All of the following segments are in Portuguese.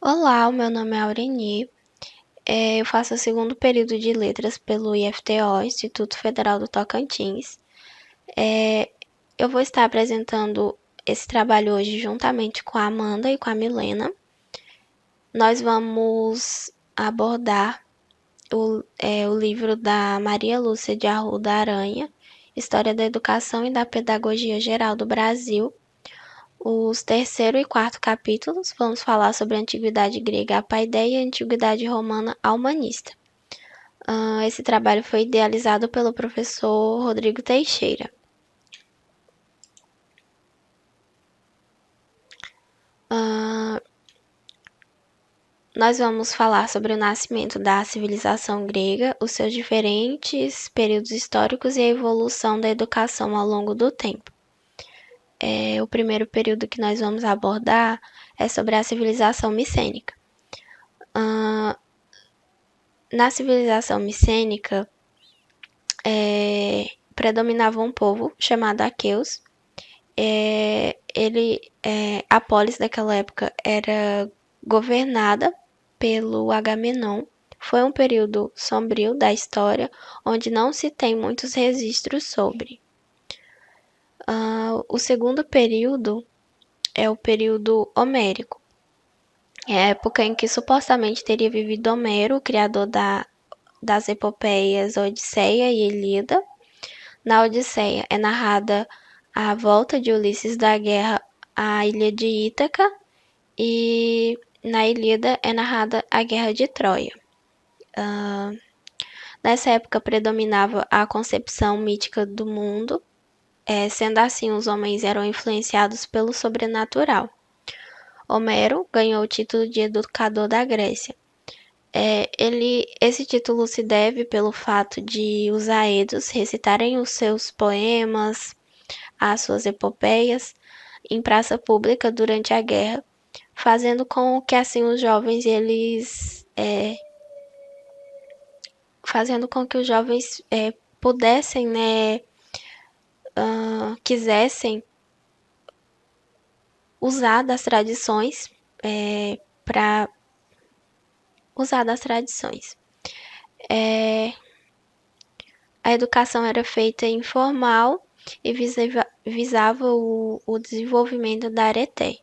Olá, o meu nome é Aureni. Eu faço o segundo período de letras pelo IFTO, Instituto Federal do Tocantins. É, eu vou estar apresentando esse trabalho hoje juntamente com a Amanda e com a Milena. Nós vamos abordar o livro da Maria Lúcia de Arruda Aranha, História da Educação e da Pedagogia Geral do Brasil. Os terceiro e quarto capítulos vamos falar sobre a Antiguidade Grega à Paideia e a Antiguidade Romana à Humanista. Esse trabalho foi idealizado pelo professor Rodrigo Teixeira. Nós vamos falar sobre o nascimento da civilização grega, os seus diferentes períodos históricos e a evolução da educação ao longo do tempo. O primeiro período que nós vamos abordar é sobre a civilização micênica. Na civilização micênica, predominava um povo chamado Aqueus. A polis daquela época era governada pelo Agamenon. Foi um período sombrio da história, onde não se tem muitos registros sobre. O segundo período é o período homérico. É a época em que supostamente teria vivido Homero, o criador das epopeias Odisseia e Ilíada. Na Odisseia é narrada a volta de Ulisses da guerra à ilha de Ítaca e na Ilíada é narrada a guerra de Troia. Nessa época predominava a concepção mítica do mundo, sendo assim os homens eram influenciados pelo sobrenatural. Homero ganhou o título de educador da Grécia. Esse título se deve pelo fato de os aedos recitarem os seus poemas, as suas epopeias, em praça pública durante a guerra, fazendo com que assim os jovens pudessem, né, quisessem usar das tradições para usar das tradições. A educação era feita informal e visava o desenvolvimento da areté.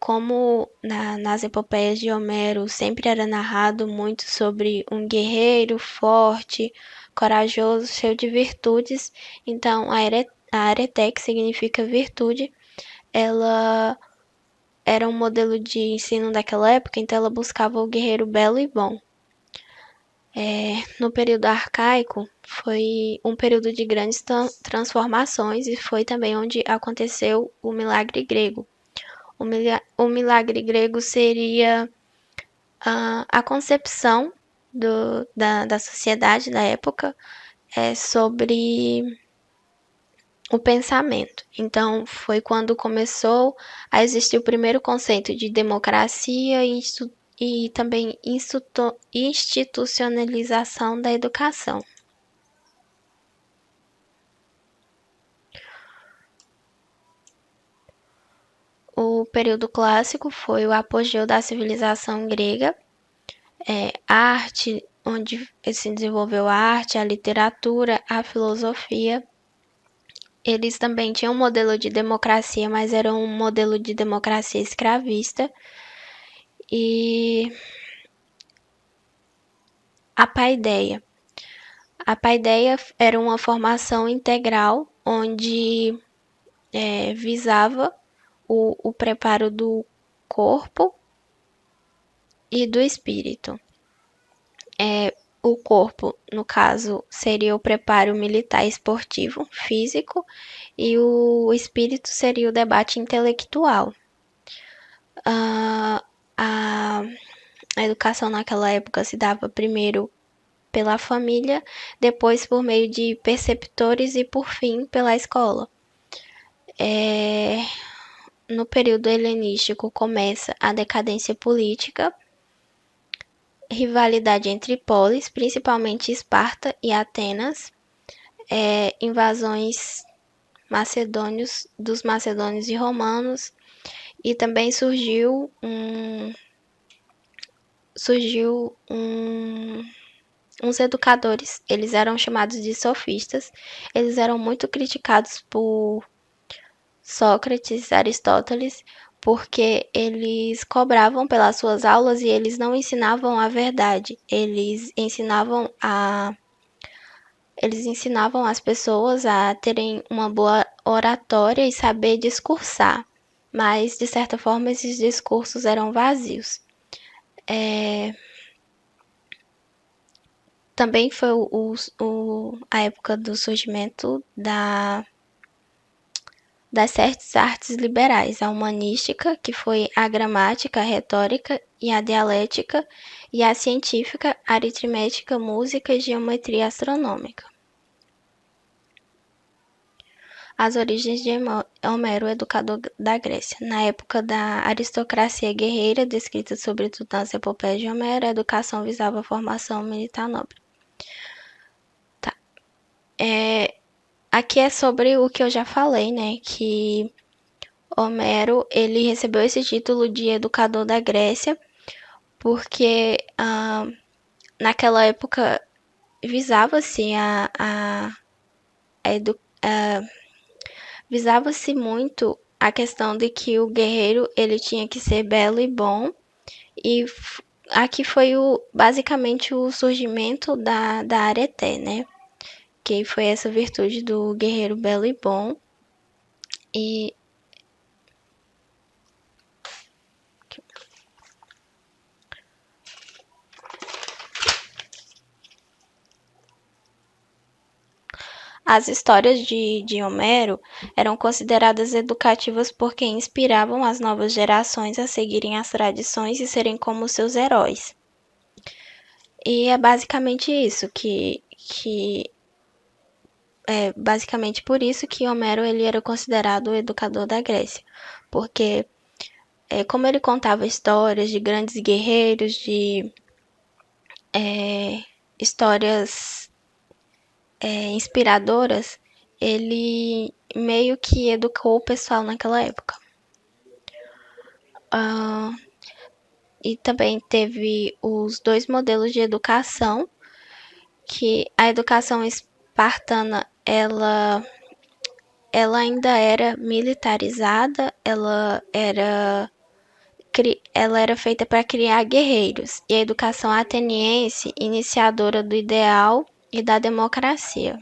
Como nas epopeias de Homero sempre era narrado muito sobre um guerreiro forte, corajoso, cheio de virtudes, então a areté, que significa virtude, ela era um modelo de ensino daquela época, então ela buscava o guerreiro belo e bom. No período arcaico, foi um período de grandes transformações e foi também onde aconteceu o milagre grego. O milagre grego seria a concepção da sociedade da época sobre o pensamento. Então, foi quando começou a existir o primeiro conceito de democracia e também institucionalização da educação. O período clássico foi o apogeu da civilização grega, a arte, onde se desenvolveu a arte, a literatura, a filosofia. Eles também tinham um modelo de democracia, mas era um modelo de democracia escravista. E a paideia. A paideia era uma formação integral onde visava o preparo do corpo e do espírito. O corpo, no caso, seria o preparo militar esportivo, físico, e o espírito seria o debate intelectual. A educação naquela época se dava primeiro pela família, depois por meio de preceptores e, por fim, pela escola. No período helenístico começa a decadência política, rivalidade entre polis, principalmente Esparta e Atenas, invasões dos macedônios e romanos, e também surgiu surgiu uns educadores, eles eram chamados de sofistas, eles eram muito criticados por Sócrates, Aristóteles, porque eles cobravam pelas suas aulas e eles não ensinavam a verdade, eles ensinavam as pessoas a terem uma boa oratória e saber discursar, mas de certa forma esses discursos eram vazios. Também foi a época do surgimento das certas artes liberais, a humanística, que foi a gramática, a retórica e a dialética, e a científica, a aritmética, música e geometria astronômica. As origens de Homero, educador da Grécia. Na época da aristocracia guerreira, descrita sobretudo nas epopeias de Homero, a educação visava a formação militar nobre. Tá. Aqui é sobre o que eu já falei, né? Que Homero, ele recebeu esse título de educador da Grécia porque naquela época visava-se visava-se muito a questão de que o guerreiro ele tinha que ser belo e bom, e aqui foi basicamente o surgimento da areté, né? Que foi essa virtude do guerreiro belo e bom. E as histórias de Homero eram consideradas educativas porque inspiravam as novas gerações a seguirem as tradições e serem como seus heróis. E é basicamente isso que é basicamente por isso que Homero ele era considerado o educador da Grécia, porque como ele contava histórias de grandes guerreiros, de histórias inspiradoras, ele meio que educou o pessoal naquela época. E também teve os dois modelos de educação, que a educação espartana ela ainda era militarizada, ela era feita para criar guerreiros, e a educação ateniense, iniciadora do ideal e da democracia.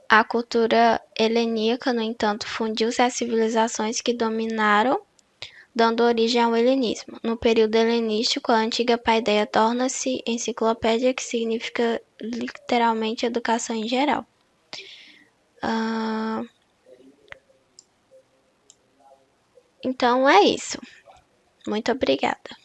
A cultura heleníaca, no entanto, fundiu-se às civilizações que dominaram, dando origem ao helenismo. No período helenístico, a antiga paideia torna-se enciclopédia, que significa literalmente educação em geral. Então é isso. Muito obrigada.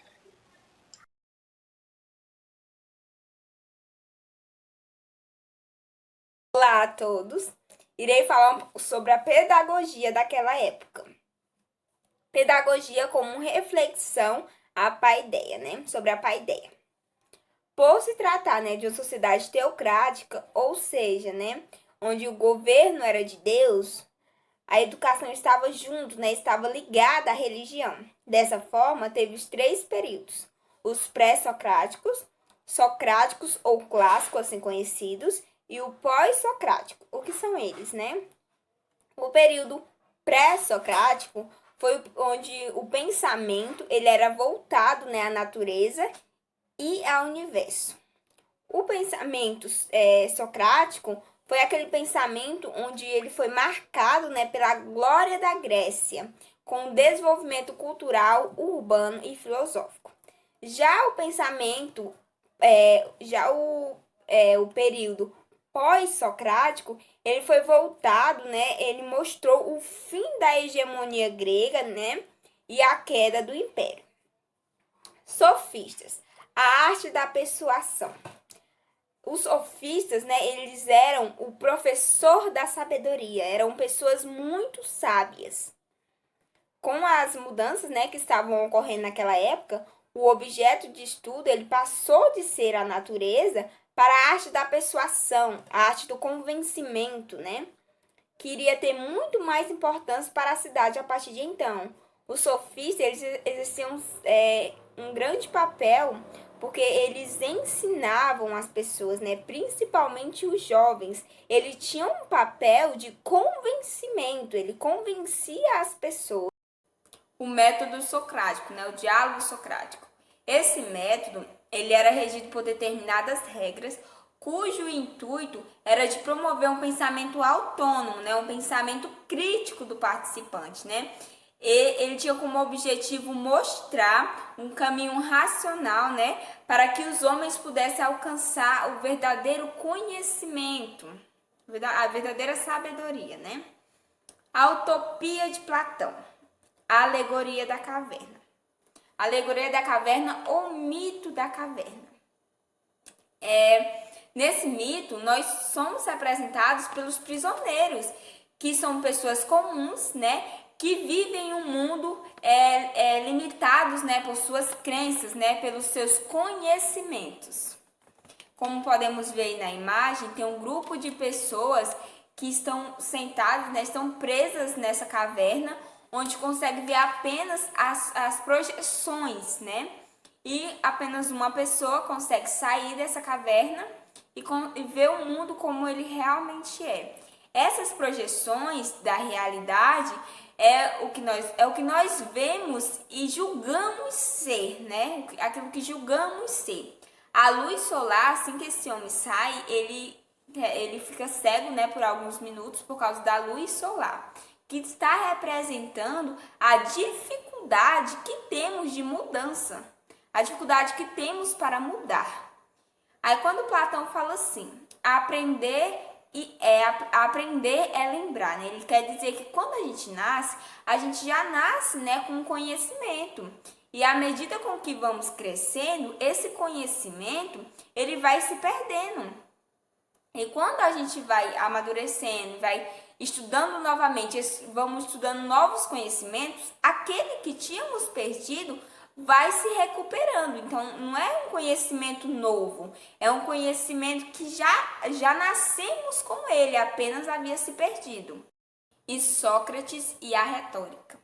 Olá a todos! Irei falar sobre a pedagogia daquela época. Pedagogia como reflexão à paideia, né? Sobre a paideia. Por se tratar, né, de uma sociedade teocrática, ou seja, né, onde o governo era de Deus, a educação estava junto, né, estava ligada à religião. Dessa forma, teve os três períodos: os pré-socráticos, socráticos ou clássicos, assim conhecidos, e o pós-socrático. O que são eles, né? O período pré-socrático foi onde o pensamento ele era voltado, né, à natureza e ao universo. O pensamento socrático foi aquele pensamento onde ele foi marcado, né, pela glória da Grécia, com o desenvolvimento cultural, urbano e filosófico. Já o pensamento, o período pós-socrático, ele foi voltado, né, ele mostrou o fim da hegemonia grega, né, e a queda do império. Sofistas, a arte da persuasão. Os sofistas, né, eles eram o professor da sabedoria, eram pessoas muito sábias. Com as mudanças, né, que estavam ocorrendo naquela época, o objeto de estudo ele passou de ser a natureza para a arte da persuasão, a arte do convencimento, né? Que iria ter muito mais importância para a cidade a partir de então. Os sofistas, eles exerciam um grande papel porque eles ensinavam as pessoas, né? Principalmente os jovens. Ele tinha um papel de convencimento, ele convencia as pessoas. O método socrático, né? O diálogo socrático. Esse método, ele era regido por determinadas regras, cujo intuito era de promover um pensamento autônomo, né? Um pensamento crítico do participante, né? E ele tinha como objetivo mostrar um caminho racional, né, para que os homens pudessem alcançar o verdadeiro conhecimento, a verdadeira sabedoria, né? A utopia de Platão, a alegoria da caverna. A alegoria da caverna ou mito da caverna. Nesse mito, nós somos representados pelos prisioneiros, que são pessoas comuns, né, que vivem em um mundo limitados, né, por suas crenças, né, pelos seus conhecimentos. Como podemos ver aí na imagem, tem um grupo de pessoas que estão sentadas, né, estão presas nessa caverna, onde consegue ver apenas as projeções, né? E apenas uma pessoa consegue sair dessa caverna e ver o mundo como ele realmente é. Essas projeções da realidade é o que nós vemos e julgamos ser, né? Aquilo que julgamos ser. A luz solar, assim que esse homem sai, ele fica cego, né, por alguns minutos por causa da luz solar, que está representando a dificuldade que temos de mudança, a dificuldade que temos para mudar. Aí quando Platão fala assim, aprender é lembrar, né? Ele quer dizer que quando a gente já nasce, né, com conhecimento. E à medida com que vamos crescendo, esse conhecimento, ele vai se perdendo. E quando a gente vai amadurecendo, vai estudando novamente, vamos estudando novos conhecimentos, aquele que tínhamos perdido vai se recuperando. Então, não é um conhecimento novo, é um conhecimento que já nascemos com ele, apenas havia se perdido. E Sócrates e a retórica.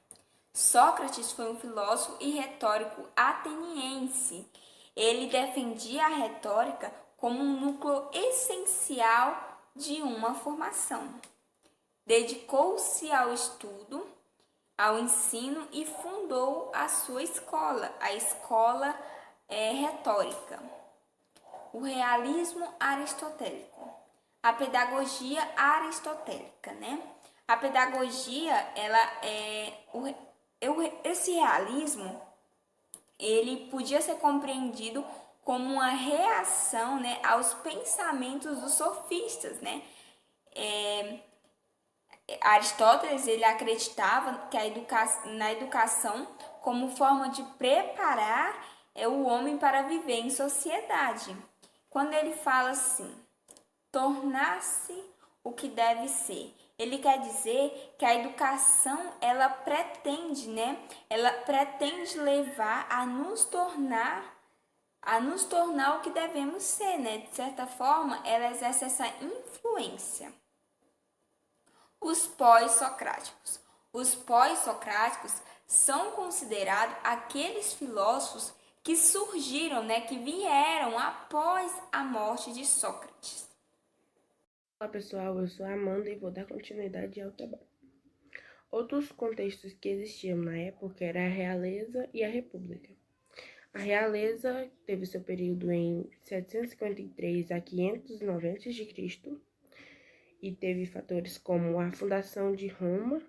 Sócrates foi um filósofo e retórico ateniense. Ele defendia a retórica como um núcleo essencial de uma formação. Dedicou-se ao estudo, ao ensino e fundou a sua escola, a escola retórica. O realismo aristotélico, a pedagogia aristotélica, né? A pedagogia, esse realismo, ele podia ser compreendido como uma reação, né, aos pensamentos dos sofistas, né? Aristóteles, ele acreditava que na educação como forma de preparar o homem para viver em sociedade. Quando ele fala assim, tornar-se o que deve ser, ele quer dizer que a educação, ela pretende, né? Ela pretende levar a nos tornar o que devemos ser, né? De certa forma, ela exerce essa influência. Os pós-socráticos. Os pós-socráticos são considerados aqueles filósofos que surgiram, né, que vieram após a morte de Sócrates. Olá pessoal, eu sou a Amanda e vou dar continuidade ao trabalho. Outros contextos que existiam na época era a realeza e a república. A realeza teve seu período em 753 a 590 a.C. e teve fatores como a fundação de Roma,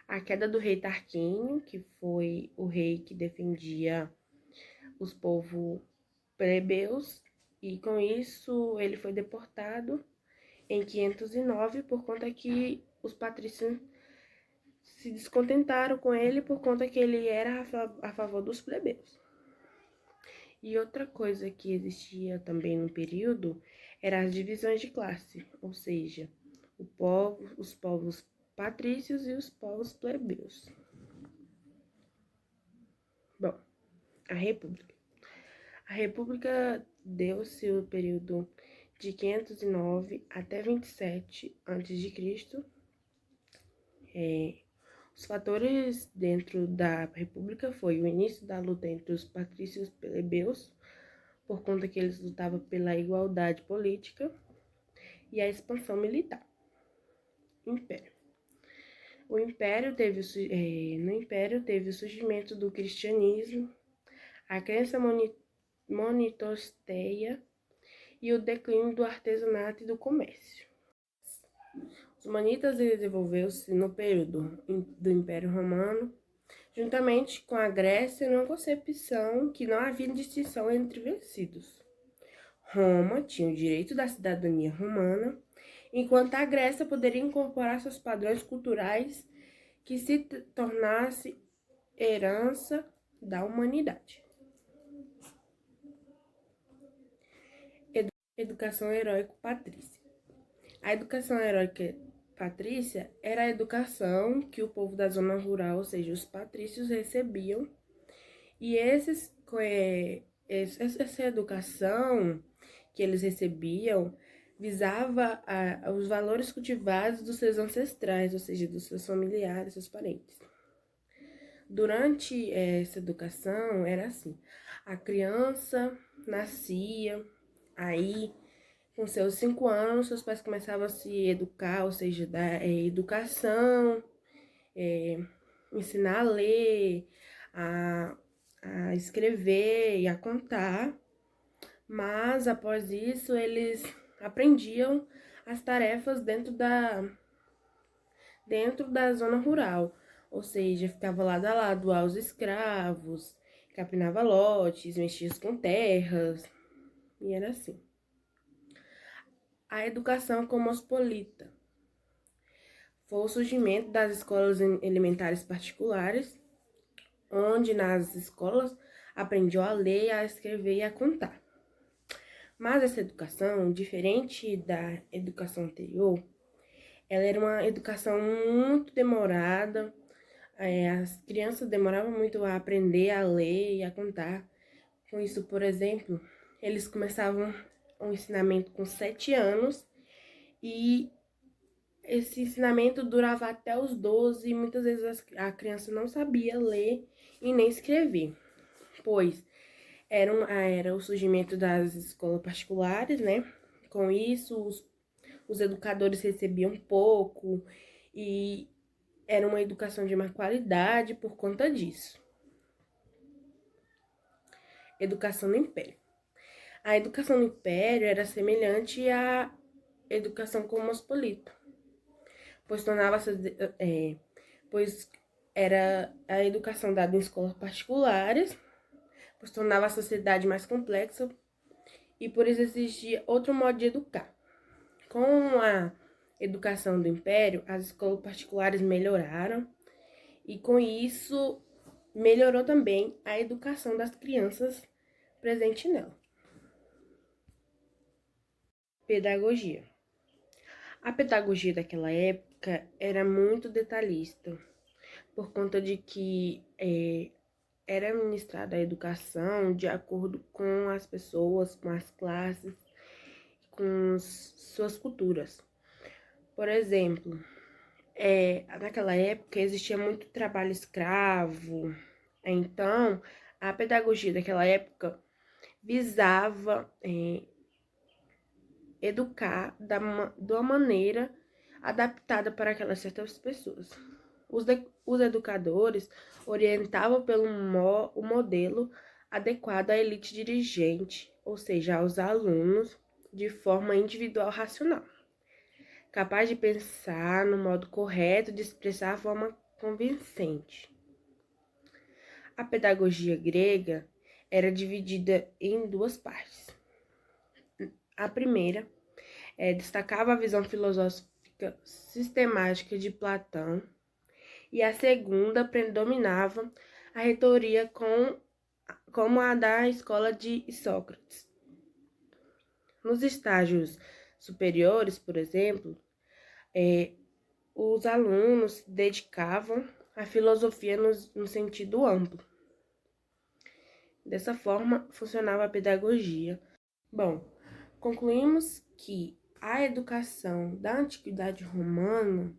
a queda do rei Tarquínio, que foi o rei que defendia os povos plebeus, e com isso ele foi deportado em 509 por conta que os patrícios se descontentaram com ele por conta que ele era a favor dos plebeus. E outra coisa que existia também no período eram as divisões de classe, ou seja, os povos patrícios e os povos plebeus. Bom, a República. A República deu-se o período de 509 até 27 a.C. Os fatores dentro da República foi o início da luta entre os patrícios e plebeus, por conta que eles lutavam pela igualdade política, e a expansão militar. Império. No Império teve o surgimento do cristianismo, a crença monoteisteia e o declínio do artesanato e do comércio. Os humanitas desenvolveu-se no período do Império Romano, juntamente com a Grécia, numa concepção que não havia distinção entre vencidos. Roma tinha o direito da cidadania romana, enquanto a Grécia poderia incorporar seus padrões culturais que se tornasse herança da humanidade. Educação heróico-patrícia. A educação heróica patrícia era a educação que o povo da zona rural, ou seja, os patrícios, recebiam. E essa educação que eles recebiam visava os valores cultivados dos seus ancestrais, ou seja, dos seus familiares, seus parentes. Durante essa educação, era assim: a criança nascia, aí, com seus 5 anos, seus pais começavam a se educar, ou seja, dar educação, ensinar a ler, a escrever e a contar. Mas, após isso, eles aprendiam as tarefas dentro da zona rural, ou seja, ficava lado a lado aos escravos, capinava lotes, mexia com terras, e era assim. A educação cosmopolita foi o surgimento das escolas elementares particulares, onde nas escolas aprendiam a ler, a escrever e a contar. Mas essa educação, diferente da educação anterior, ela era uma educação muito demorada. As crianças demoravam muito a aprender a ler e a contar. Com isso, por exemplo, eles começavam o ensinamento com 7 anos e esse ensinamento durava até os 12 e muitas vezes a criança não sabia ler e nem escrever, pois era o surgimento das escolas particulares, né? Com isso, os educadores recebiam pouco e era uma educação de má qualidade por conta disso. Educação no Império. A educação no Império era semelhante à educação cosmopolita, pois era a educação dada em escolas particulares, pois tornava a sociedade mais complexa e por isso exigia outro modo de educar. Com a educação do Império, as escolas particulares melhoraram e com isso melhorou também a educação das crianças presente nela. Pedagogia. A pedagogia daquela época era muito detalhista, por conta de que era ministrada a educação de acordo com as pessoas, com as classes, com suas culturas. Por exemplo, naquela época existia muito trabalho escravo, então a pedagogia daquela época visava educar de uma maneira adaptada para aquelas certas pessoas. Os educadores orientavam pelo o modelo adequado à elite dirigente, ou seja, aos alunos, de forma individual racional, capaz de pensar no modo correto de expressar a forma convincente. A pedagogia grega era dividida em 2 partes. A primeira destacava a visão filosófica sistemática de Platão, e a segunda predominava a reitoria como a da escola de Sócrates. Nos estágios superiores, por exemplo, os alunos se dedicavam à filosofia no sentido amplo. Dessa forma, funcionava a pedagogia Bom, concluímos que a educação da Antiguidade Romana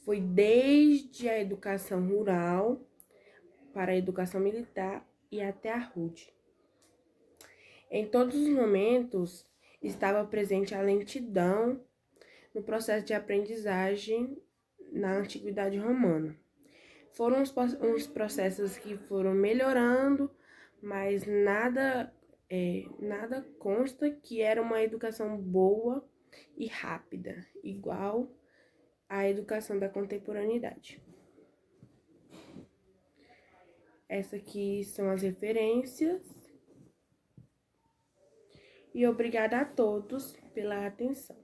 foi desde a educação rural para a educação militar e até a rude. Em todos os momentos estava presente a lentidão no processo de aprendizagem na Antiguidade Romana. Foram uns processos que foram melhorando, mas nada consta que era uma educação boa e rápida, igual à educação da contemporaneidade. Essas aqui são as referências. E obrigada a todos pela atenção.